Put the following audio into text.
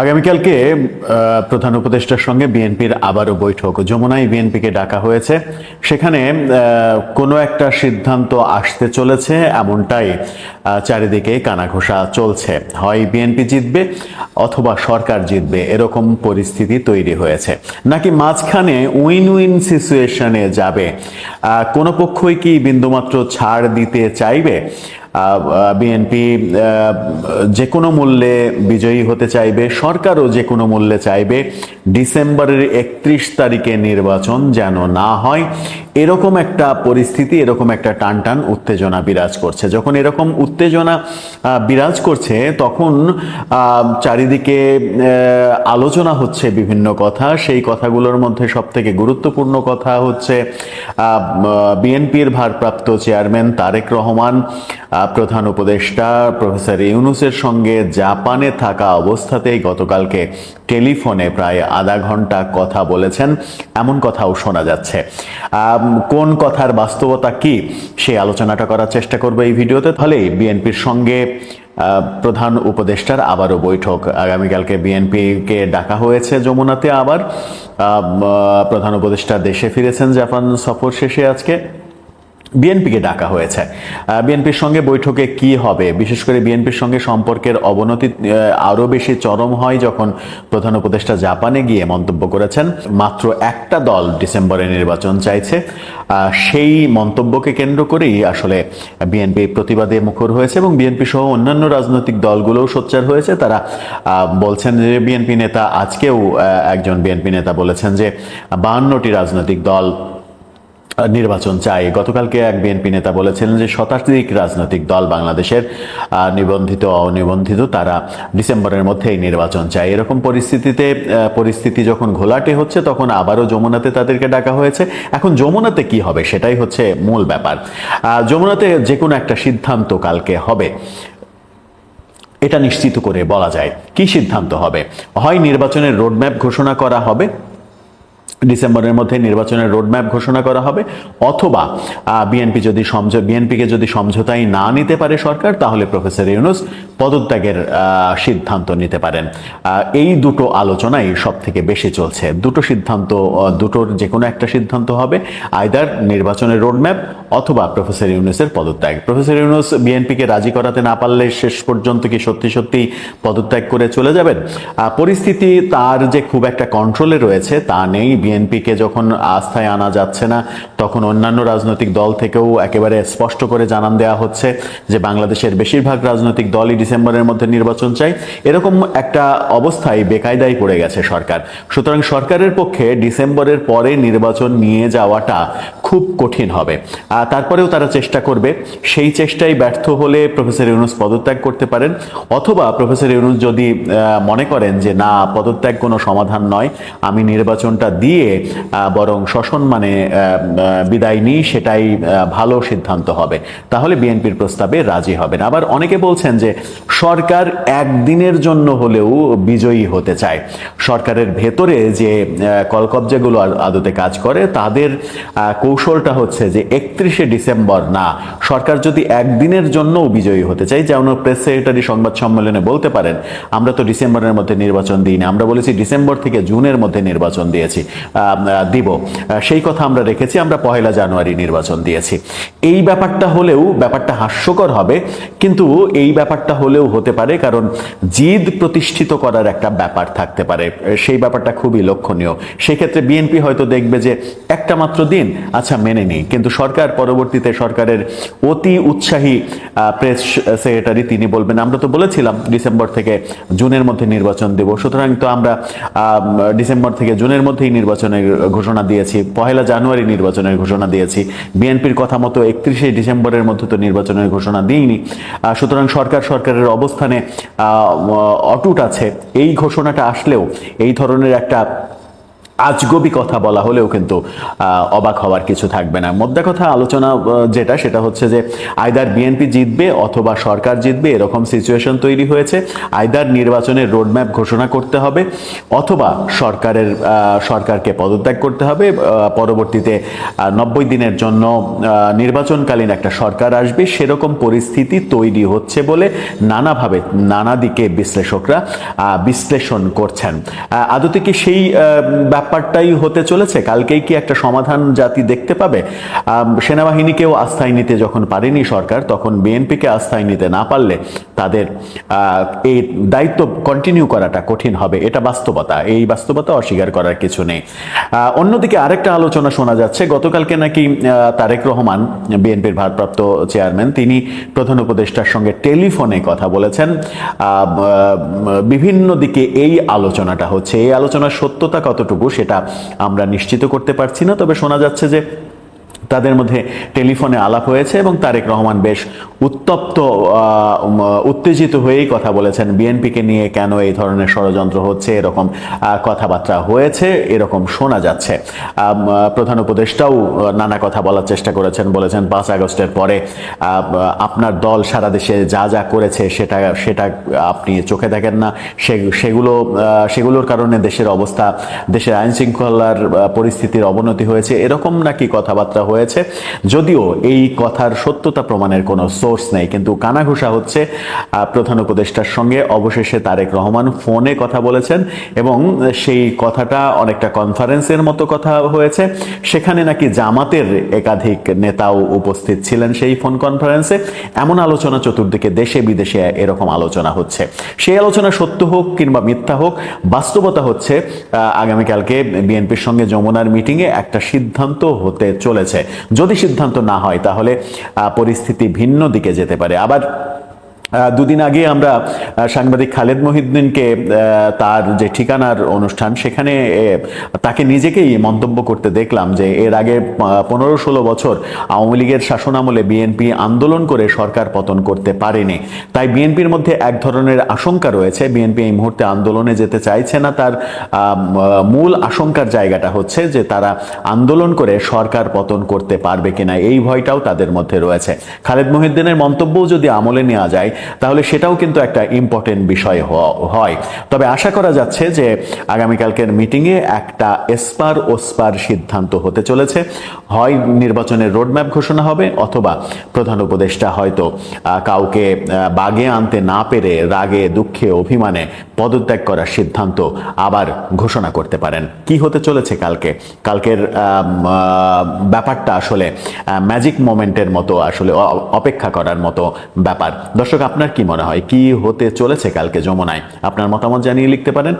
আগামীকালকে প্রধান উপদেষ্টার সঙ্গে বিএনপির আবারও বৈঠক। যমুনায় বিএনপিকে ডাকা হয়েছে। সেখানে কোনো একটা সিদ্ধান্ত আসতে চলেছে এমনটাই চারিদিকে কানাঘোষা চলছে। হয় বিএনপি জিতবে অথবা সরকার জিতবে, এরকম পরিস্থিতি তৈরি হয়েছে। নাকি মাঝখানে উইন উইন সিচুয়েশনে যাবে? কোনো পক্ষই কি বিন্দুমাত্র ছাড় দিতে চাইবে? বিএনপি যে কোনো মূল্যে বিজয়ী হতে চাইবে, সরকারও যে কোনো মূল্যে চাইবে ডিসেম্বরের 31 তারিখে নির্বাচন যেন না হয়। এরকম একটা পরিস্থিতি, এরকম একটা টানটান উত্তেজনা বিরাজ করছে। যখন এরকম উত্তেজনা বিরাজ করছে তখন চারিদিকে আলোচনা হচ্ছে বিভিন্ন কথা। সেই কথাগুলোর মধ্যে সবথেকে গুরুত্বপূর্ণ কথা হচ্ছে বিএনপির ভারপ্রাপ্ত চেয়ারম্যান তারেক রহমান প্রধান উপদেষ্টা প্রফেসর ইউনূসের সঙ্গে জাপানে থাকা অবস্থাতেই গতকালকে টেলিফোনে প্রায় আধা ঘন্টা কথা বলেছেন, এমন কথাও শোনা যাচ্ছে। কোন কথার বাস্তবতা কি, সেই আলোচনাটা করার চেষ্টা করবো এই ভিডিওতে। তাহলে বিএনপির সঙ্গে প্রধান উপদেষ্টার আবারও বৈঠক। আগামীকালকে বিএনপিকে ডাকা হয়েছে যমুনাতে। আবার প্রধান উপদেষ্টা দেশে ফিরেছেন জাপান সফর শেষে। আজকে বিএনপিকে ডাকা হয়েছে। বিএনপির সঙ্গে বৈঠকে কি হবে? বিশেষ করে বিএনপির সঙ্গে সম্পর্কের অবনতি আরও বেশি চরম হয় যখন প্রধান উপদেষ্টা জাপানে গিয়ে মন্তব্য করেছেন মাত্র একটা দল ডিসেম্বরে নির্বাচন চাইছে। সেই মন্তব্যকে কেন্দ্র করেই আসলে বিএনপি প্রতিবাদে মুখর হয়েছে এবং বিএনপি সহ অন্যান্য রাজনৈতিক দলগুলোও সোচ্চার হয়েছে। তারা বলছেন যে বিএনপি নেতা, আজকেও একজন বিএনপি নেতা বলেছেন যে 52টি রাজনৈতিক দল নির্বাচন চাই। গতকালকে এক বিএনপি নেতা বলেছিলেন যে শতাধিক রাজনৈতিক দল বাংলাদেশের নিবন্ধিত অনিবন্ধিত তারা ডিসেম্বরের মধ্যেই নির্বাচন চায়। এরকম পরিস্থিতি যখন ঘোলাটে হচ্ছে তখন আবারও যমুনাতে তাদেরকে ডাকা হয়েছে। এখন যমুনাতে কি হবে সেটাই হচ্ছে মূল ব্যাপার। যমুনাতে যে কোনো একটা সিদ্ধান্ত কালকে হবে, এটা নিশ্চিত করে বলা যায়। কি সিদ্ধান্ত হবে? হয় নির্বাচনের রোডম্যাপ ঘোষণা করা হবে, ডিসেম্বরের মধ্যে নির্বাচনের রোডম্যাপ ঘোষণা করা হবে, অথবা বিএনপিকে যদি সমঝোতায় না নিতে পারে সরকার, তাহলে প্রফেসর ইউনূস পদত্যাগের সিদ্ধান্ত নিতে পারেন। এই দুটো আলোচনাই সব থেকে বেশি চলছে। দুটোর যে কোনো একটা সিদ্ধান্ত হবে, আইদার নির্বাচনের রোডম্যাপ অথবা প্রফেসর ইউনূসের পদত্যাগ। প্রফেসর ইউনূস বিএনপিকে রাজি করাতে না পারলে শেষ পর্যন্ত কি সত্যি পদত্যাগ করে চলে যাবেন? পরিস্থিতি তার যে খুব একটা কন্ট্রোলে রয়েছে তা নেই। বিএনপিকে যখন আস্থায় আনা যাচ্ছে না, তখন অন্যান্য রাজনৈতিক দল থেকেও একেবারে স্পষ্ট করে জানান দেওয়া হচ্ছে যে বাংলাদেশের বেশিরভাগ রাজনৈতিক দলই ডিসেম্বরের মধ্যে নির্বাচন চাই। এরকম একটা অবস্থায় বেকায়দায় পড়ে গেছে সরকার। সুতরাং সরকারের পক্ষে ডিসেম্বরের পরে নির্বাচন নিয়ে যাওয়াটা খুব কঠিন হবে। তারপরেও তারা চেষ্টা করবে। সেই চেষ্টায় ব্যর্থ হলে প্রফেসর ইউনূস পদত্যাগ করতে পারেন, অথবা প্রফেসর ইউনূস যদি মনে করেন যে না, পদত্যাগ কোনো সমাধান নয়, আমি নির্বাচনটা দিয়ে বরং সসম্মানে বিদায় নিই, সেটাই ভালো সিদ্ধান্ত হবে, তাহলে বিএনপির প্রস্তাবে রাজি হবেন। আবার অনেকে বলছেন যে সরকার একদিনের জন্য হলেও বিজয়ী হতে চায়। সরকারের ভেতরে যে কলকবজাগুলো আদতে কাজ করে তাদের কৌশলটা হচ্ছে যে 31শে ডিসেম্বর না, সরকার যদি একদিনের জন্যও বিজয়ী হতে চায়, যেমন প্রেস সেক্রেটারি সংবাদ সম্মেলনে বলতে পারেন আমরা তো ডিসেম্বরের মধ্যে নির্বাচন দিই না, আমরা বলেছি ডিসেম্বর থেকে জুনের মধ্যে নির্বাচন দিব, সেই কথা আমরা রেখেছি, আমরা 1 জানুয়ারি নির্বাচন দিয়েছি। এই ব্যাপারটা হাস্যকর হবে, কিন্তু এই ব্যাপারটা হলেও হতে পারে, কারণ জিদ প্রতিষ্ঠিত করার একটা ব্যাপার থাকতে পারে। সেই ব্যাপারটা খুবই লক্ষণীয়। সেক্ষেত্রে বিএনপি হয়তো দেখবে যে একটা মাত্র দিন, আচ্ছা মেনে নিই, কিন্তু সরকার পরবর্তীতে সরকারের অতি উৎসাহী প্রেস সেক্রেটারি তিনি বলবেন আমরা তো বলেছিলাম ডিসেম্বর থেকে জুনের মধ্যে নির্বাচন দেব, সুতরাং তো আমরা ডিসেম্বর থেকে জুনের মধ্যেই নির্বাচনের ঘোষণা দিয়েছি, 1 জানুয়ারি নির্বাচনের ঘোষণা দিয়েছি, বিএনপির কথা মতো 31শে ডিসেম্বরের মধ্যে তো নির্বাচনের ঘোষণা দিইনি। সুতরাং সরকারের অবস্থানে অটুট আছে। এই ঘোষণাটা আসলেও এই ধরনের একটা আজগবি কথা বলা হলেও কিন্তু অবাক হওয়ার কিছু থাকবে না। মোদ্দা কথা আলোচনা যেটা সেটা হচ্ছে যে আইদার বিএনপি জিতবে অথবা সরকার জিতবে, এরকম সিচুয়েশন তৈরি হয়েছে। আইদার নির্বাচনের রোডম্যাপ ঘোষণা করতে হবে অথবা সরকারকে পদত্যাগ করতে হবে। পরবর্তীতে 90 দিনের জন্য নির্বাচনকালীন একটা সরকার আসবে, সেরকম পরিস্থিতি তৈরি হচ্ছে বলে নানাভাবে নানা দিকে বিশ্লেষকরা বিশ্লেষণ করছেন। আদতে কি সেই ব্যাপারটাই হতে চলেছে? কালকেই কি একটা সমাধান জাতি দেখতে পাবে? সেনাবাহিনীকেও আস্থায় নিতে যখন পারেনি সরকার, তখন বিএনপিকে আস্থায় নিতে না পারলে তাদের এই দায়িত্ব কন্টিনিউ করাটা কঠিন হবে। এটা বাস্তবতা, এই বাস্তবতা অস্বীকার করার কিছু নেই। অন্যদিকে আরেকটা আলোচনা শোনা যাচ্ছে, গতকালকে নাকি তারেক রহমান, বিএনপির ভারপ্রাপ্ত চেয়ারম্যান, তিনি প্রধান উপদেষ্টার সঙ্গে টেলিফোনে কথা বলেছেন। বিভিন্ন দিকে এই আলোচনাটা হচ্ছে। এই আলোচনার সত্যতা কতটুকু সেটা আমরা নিশ্চিত করতে পারছি না, তবে শোনা যাচ্ছে যে তাদের মধ্যে টেলিফোনে আলাপ হয়েছে এবং তারেক রহমান বেশ উত্তপ্ত উত্তেজিত হয়েই কথা বলেছেন। বিএনপিকে নিয়ে কেন এই ধরনের ষড়যন্ত্র হচ্ছে, এরকম কথাবার্তা হয়েছে, এরকম শোনা যাচ্ছে। প্রধান উপদেষ্টাও নানা কথা বলার চেষ্টা করেছেন, বলেছেন 5 আগস্টের পরে আপনার দল সারা দেশে যা যা করেছে সেটা আপনি চোখে দেখেন না, সেগুলোর কারণে দেশের অবস্থা, দেশের আইন শৃঙ্খলার পরিস্থিতির অবনতি হয়েছে, এরকম নাকি কথাবার্তা হয়েছে। যদিও এই কথার সত্যতা প্রমাণের কোনো সোর্স নেই, কিন্তু কানাঘুষা হচ্ছে প্রধান উপদেষ্টার সঙ্গে অবশেষে তারেক রহমান ফোনে কথা বলেছেন এবং সেই কথাটা অনেকটা কনফারেন্সের মতো কথা হয়েছে। সেখানে নাকি জামাতের একাধিক নেতাও উপস্থিত ছিলেন সেই ফোন কনফারেন্সে। এমন আলোচনা চতুর্দিকে, দেশে বিদেশে এরকম আলোচনা হচ্ছে। সেই আলোচনা সত্য হোক কিংবা মিথ্যা হোক, বাস্তবতা হচ্ছে আগামীকালকে বিএনপির সঙ্গে যমুনার মিটিংয়ে একটা সিদ্ধান্ত হতে চলেছে। যদি সিদ্ধান্ত না হয় তাহলে পরিস্থিতি ভিন্ন দিকে যেতে পারে। আবার দুদিন আগে আমরা সাংবাদিক খালেদ মহিউদ্দিনকে তার যে ঠিকানার অনুষ্ঠান, সেখানে তাকে নিজেকেই মন্তব্য করতে দেখলাম যে এর আগে 15-16 বছর আওয়ামী লীগের শাসনামলে বিএনপি আন্দোলন করে সরকার পতন করতে পারেনি। তাই বিএনপির মধ্যে এক ধরনের আশঙ্কা রয়েছে, বিএনপি এই মুহূর্তে আন্দোলনে যেতে চাইছে না। তার মূল আশঙ্কার জায়গাটা হচ্ছে যে তারা আন্দোলন করে সরকার পতন করতে পারবে কিনা, এই ভয়টাও তাদের মধ্যে রয়েছে। খালেদ মহিউদ্দিনের মন্তব্যও যদি আমলে নেওয়া যায় তাহলে সেটাও কিন্তু একটা ইম্পর্টেন্ট বিষয় হয়। তবে আশা করা যাচ্ছে যে আগামীকালকের মিটিংয়ে একটা এসপার ওসপার সিদ্ধান্ত হতে চলেছে। হয় নির্বাচনের রোডম্যাপ ঘোষণা হবে অথবা প্রধান উপদেষ্টা হয়তো কাউকে বাগে আনতে না পেরে রাগে দুঃখে অভিমানে পদত্যাগ করার সিদ্ধান্ত আবার ঘোষণা করতে পারেন। কি হতে চলেছে কালকের ব্যাপারটা আসলে ম্যাজিক মোমেন্টের মতো, আসলে অপেক্ষা করার মতো ব্যাপার। দর্শক, আপনার কি মনে হয় কি হতে চলেছে কালকে যমুনায়? আপনার মতামত জানিয়ে লিখতে পারেন।